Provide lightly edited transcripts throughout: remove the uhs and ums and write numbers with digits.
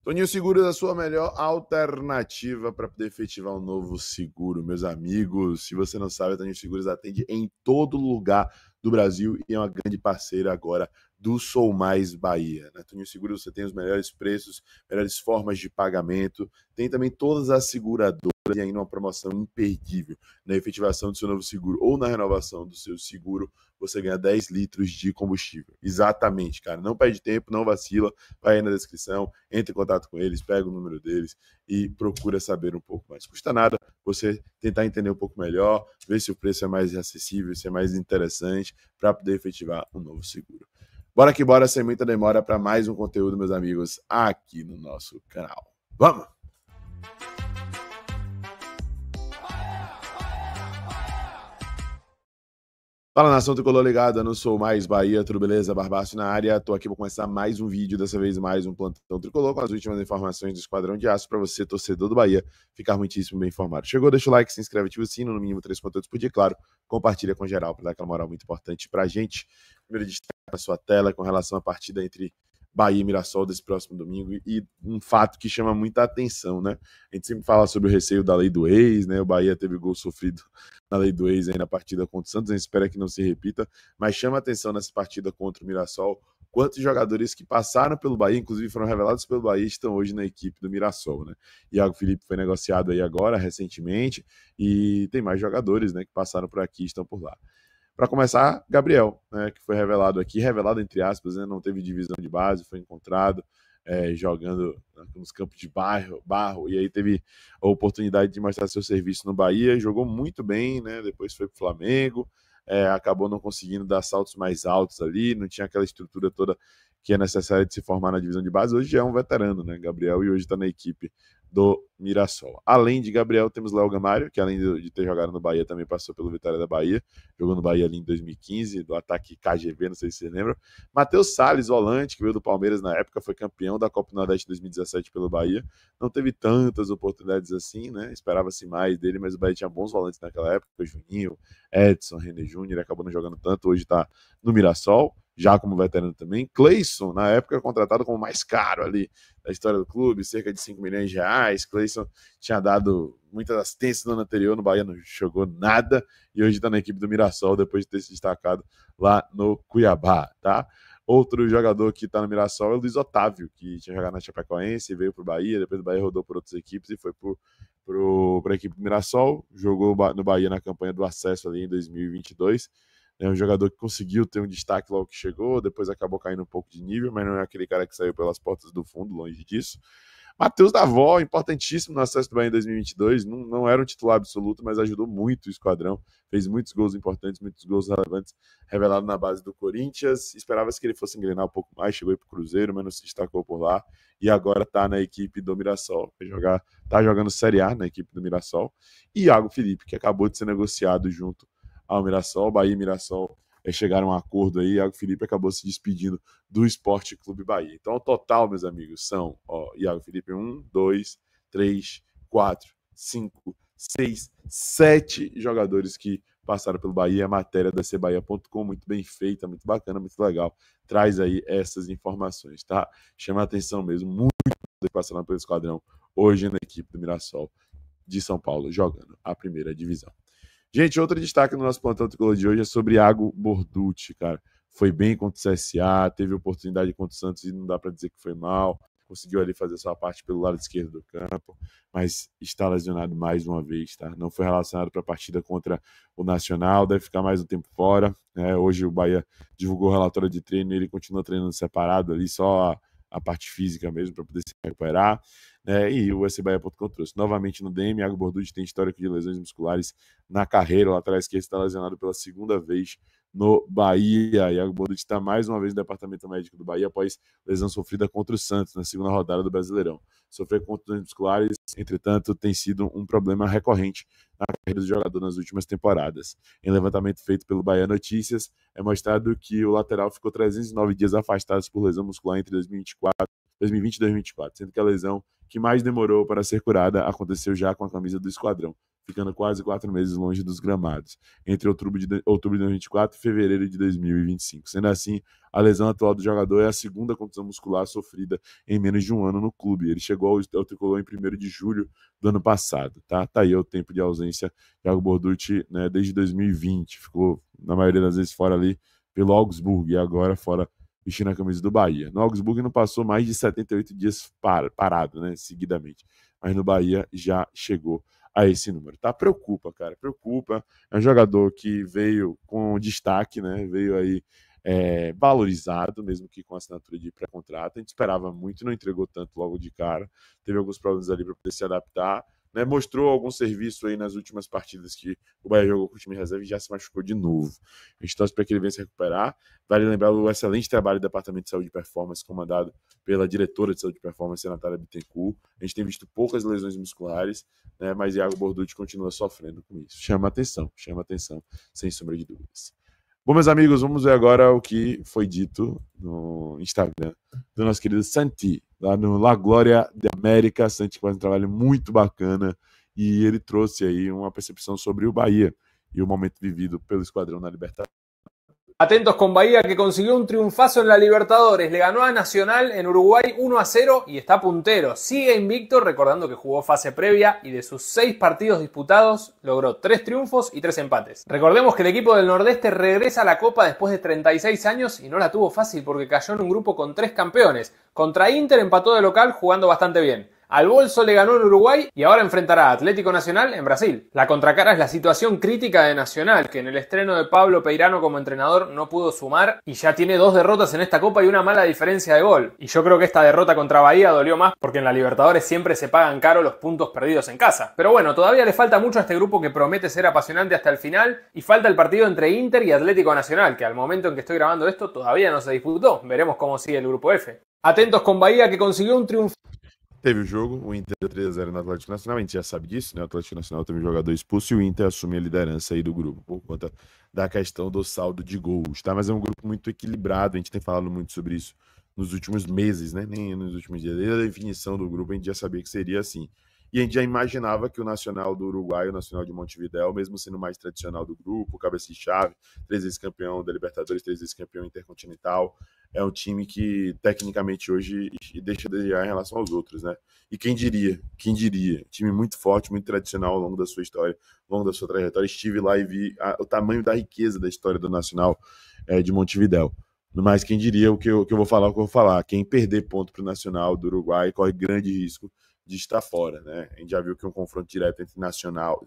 Toninho Seguros, a sua melhor alternativa para poder efetivar um novo seguro, meus amigos. Se você não sabe, a Toninho Seguros atende em todo lugar do Brasil e é uma grande parceira agora do Sou Mais Bahia. Na Toninho Seguros você tem os melhores preços, melhores formas de pagamento, tem também todas as seguradoras e ainda uma promoção imperdível. Na efetivação do seu novo seguro ou na renovação do seu seguro, você ganha 10 litros de combustível. Exatamente, cara. Não perde tempo, não vacila, vai aí na descrição, entre em contato com eles, pega o número deles e procura saber um pouco mais. Custa nada você tentar entender um pouco melhor, ver se o preço é mais acessível, se é mais interessante para poder efetivar um novo seguro. Bora que bora, sem muita demora, para mais um conteúdo, meus amigos, aqui no nosso canal. Vamos! Fala, nação tricolor ligada, não sou mais Bahia, tudo beleza? Barbaço na área, tô aqui para começar mais um vídeo, dessa vez mais um plantão tricolor com as últimas informações do Esquadrão de Aço para você, torcedor do Bahia, ficar muitíssimo bem informado. Chegou, deixa o like, se inscreve, ativa o sino, no mínimo 3 conteúdos por dia, claro, compartilha com geral para dar aquela moral muito importante pra gente. Primeiro destaque na sua tela com relação à partida entre Bahia e Mirassol desse próximo domingo e um fato que chama muita atenção, né? A gente sempre fala sobre o receio da lei do ex, né? O Bahia teve gol sofrido na lei do ex aí na partida contra o Santos, a gente espera que não se repita, mas chama atenção nessa partida contra o Mirassol quantos jogadores que passaram pelo Bahia, inclusive foram revelados pelo Bahia, estão hoje na equipe do Mirassol, né? Iago Felipe foi negociado aí agora, recentemente, e tem mais jogadores, né, que passaram por aqui e estão por lá. Para começar, Gabriel, né, que foi revelado aqui, revelado entre aspas, né, não teve divisão de base, foi encontrado jogando nos campos de barro, e aí teve a oportunidade de mostrar seu serviço no Bahia, jogou muito bem, né, depois foi para o Flamengo, acabou não conseguindo dar saltos mais altos ali, não tinha aquela estrutura toda que é necessária de se formar na divisão de base. Hoje já é um veterano, né, Gabriel, e hoje está na equipe do Mirassol. Além de Gabriel, temos Léo Gamário, que além de ter jogado no Bahia, também passou pelo Vitória da Bahia, jogou no Bahia ali em 2015, do ataque KGV, não sei se vocês lembram. Matheus Salles, volante, que veio do Palmeiras na época, foi campeão da Copa Nordeste 2017 pelo Bahia. Não teve tantas oportunidades assim, né? Esperava-se mais dele, mas o Bahia tinha bons volantes naquela época, foi Juninho, Edson, René Júnior, acabou não jogando tanto, hoje está no Mirassol, já como veterano também. Cleison, na época, contratado como mais caro ali da história do clube, cerca de 5 milhões de reais. Cleison tinha dado muitas assistências no ano anterior, no Bahia não jogou nada, e hoje está na equipe do Mirassol, depois de ter se destacado lá no Cuiabá, tá? Outro jogador que está no Mirassol é o Luiz Otávio, que tinha jogado na Chapecoense, veio para o Bahia, depois do Bahia rodou por outras equipes e foi para a equipe do Mirassol, jogou no Bahia na campanha do acesso ali em 2022, é um jogador que conseguiu ter um destaque logo que chegou, depois acabou caindo um pouco de nível, mas não é aquele cara que saiu pelas portas do fundo, longe disso. Matheus Davó, importantíssimo no acesso do Bahia em 2022, não era um titular absoluto, mas ajudou muito o esquadrão, fez muitos gols importantes, muitos gols relevantes, revelado na base do Corinthians. Esperava-se que ele fosse engrenar um pouco mais, chegou aí para o Cruzeiro, mas não se destacou por lá, e agora está na equipe do Mirassol, está jogando Série A na equipe do Mirassol. E Iago Felipe, que acabou de ser negociado junto ao Mirassol, Bahia e Mirassol chegaram a um acordo aí, Iago Felipe acabou se despedindo do Esporte Clube Bahia. Então, o total, meus amigos, são Iago Felipe, 1, 2, 3, 4, 5, 6, 7 jogadores que passaram pelo Bahia. A matéria da cbahia.com, muito bem feita, muito bacana, muito legal. Traz aí essas informações, tá? Chama a atenção mesmo, muito passaram pelo esquadrão hoje na equipe do Mirassol de São Paulo, jogando a primeira divisão. Gente, outro destaque no nosso plantão tricolor de hoje é sobre Iago Borducci, cara. Foi bem contra o CSA, teve oportunidade contra o Santos e não dá para dizer que foi mal. Conseguiu ali fazer sua parte pelo lado esquerdo do campo, mas está lesionado mais uma vez, tá? Não foi relacionado para a partida contra o Nacional, deve ficar mais um tempo fora. Hoje o Bahia divulgou o relatório de treino e ele continua treinando separado ali, só a parte física mesmo, para poder se recuperar. E o SBahia.com trouxe novamente no DM. Iago Borducci tem histórico de lesões musculares na carreira. O lateral esquerdo está lesionado pela segunda vez no Bahia. Iago Borducci está mais uma vez no departamento médico do Bahia após lesão sofrida contra o Santos na segunda rodada do Brasileirão. Sofrer contusões musculares, entretanto, tem sido um problema recorrente na carreira do jogador nas últimas temporadas. Em levantamento feito pelo Bahia Notícias, é mostrado que o lateral ficou 309 dias afastado por lesão muscular entre 2020 e 2024, sendo que a lesão que mais demorou para ser curada aconteceu já com a camisa do esquadrão. ficando quase 4 meses longe dos gramados, entre outubro de 2024 e fevereiro de 2025. Sendo assim, a lesão atual do jogador é a segunda contusão muscular sofrida em menos de um ano no clube. Ele chegou ao tricolor em 1º de julho do ano passado. Tá aí o tempo de ausência. Thiago Borducci, né, desde 2020, ficou, na maioria das vezes, fora ali pelo Augsburg, e agora fora vestindo a camisa do Bahia. No Augsburg não passou mais de 78 dias parado, né, seguidamente. Mas no Bahia já chegou a esse número. Tá? Preocupa, cara, preocupa. É um jogador que veio com destaque, né? Veio aí valorizado, mesmo que com assinatura de pré-contrato. A gente esperava muito, não entregou tanto logo de cara. Teve alguns problemas ali para poder se adaptar. Né, mostrou algum serviço aí nas últimas partidas que o Bahia jogou com o time reserva e já se machucou de novo. A gente torce para que ele venha se recuperar. Vale lembrar o excelente trabalho do Departamento de Saúde e Performance, comandado pela diretora de Saúde e Performance, Natália Bittencourt. A gente tem visto poucas lesões musculares, né, mas Thiago Borducci continua sofrendo com isso. Chama atenção, sem sombra de dúvidas. Bom, meus amigos, vamos ver agora o que foi dito no Instagram do nosso querido Santi, lá no La Glória de América. Santi faz um trabalho muito bacana e ele trouxe aí uma percepção sobre o Bahia y el momento vivido pelo escuadrón na Libertadores. Atentos con Bahía, que consiguió un triunfazo en la Libertadores. Le ganó a Nacional en Uruguay 1-0 y está puntero. Sigue invicto, recordando que jugó fase previa y de sus 6 partidos disputados logró 3 triunfos y 3 empates. Recordemos que el equipo del Nordeste regresa a la Copa después de 36 años y no la tuvo fácil porque cayó en un grupo con 3 campeones. Contra Inter empató de local jugando bastante bien. Al Bolso le ganó en Uruguay y ahora enfrentará a Atlético Nacional en Brasil. La contracara es la situación crítica de Nacional, que en el estreno de Pablo Peirano como entrenador no pudo sumar y ya tiene 2 derrotas en esta Copa y una mala diferencia de gol. Y yo creo que esta derrota contra Bahía dolió más porque en la Libertadores siempre se pagan caro los puntos perdidos en casa. Pero bueno, todavía le falta mucho a este grupo que promete ser apasionante hasta el final y falta el partido entre Inter y Atlético Nacional, que al momento en que estoy grabando esto todavía no se disputó. Veremos cómo sigue el grupo F. Atentos con Bahía, que consiguió un triunfo. Teve o jogo, o Inter 3-0 no Atlético Nacional, a gente já sabe disso, né? O Atlético Nacional teve um jogador expulso e o Inter assume a liderança aí do grupo, por conta da questão do saldo de gols, tá? Mas é um grupo muito equilibrado, a gente tem falado muito sobre isso nos últimos meses, né? Nem nos últimos dias. Desde a definição do grupo a gente já sabia que seria assim. E a gente já imaginava que o Nacional do Uruguai, o Nacional de Montevidéu, mesmo sendo mais tradicional do grupo, cabeça de chave, 3 vezes campeão da Libertadores, 3 vezes campeão intercontinental, é um time que tecnicamente hoje deixa a desejar em relação aos outros, né? E quem diria, time muito forte, muito tradicional ao longo da sua história, ao longo da sua trajetória. Estive lá e vi o tamanho da riqueza da história do Nacional de Montevidéu. Mas quem diria o que eu vou falar, quem perder ponto para o Nacional do Uruguai corre grande risco de estar fora, né? A gente já viu que um confronto direto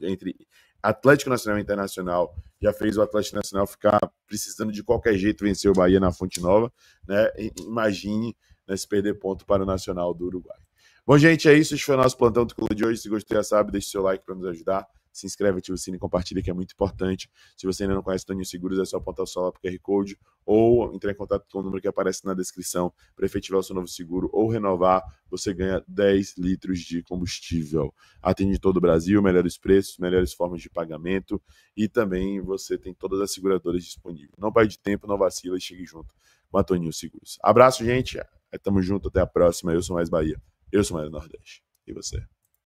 entre Atlético Nacional e Internacional já fez o Atlético Nacional ficar precisando de qualquer jeito vencer o Bahia na Fonte Nova, né? Imagine, né, se perder ponto para o Nacional do Uruguai. Bom, gente, é isso. Esse foi o nosso plantão do Clube de hoje. Se gostou, já sabe, deixe seu like para nos ajudar. Se inscreve, ativa o sininho e compartilha, que é muito importante. Se você ainda não conhece o Toninho Seguros, é só apontar o celular para o QR Code ou entrar em contato com o número que aparece na descrição para efetivar o seu novo seguro ou renovar. Você ganha 10 litros de combustível. Atende todo o Brasil, melhores preços, melhores formas de pagamento e também você tem todas as seguradoras disponíveis. Não perde tempo, não vacila e chegue junto com a Toninho Seguros. Abraço, gente. Tamo junto, até a próxima. Eu sou mais Bahia. Eu sou mais Nordeste. E você?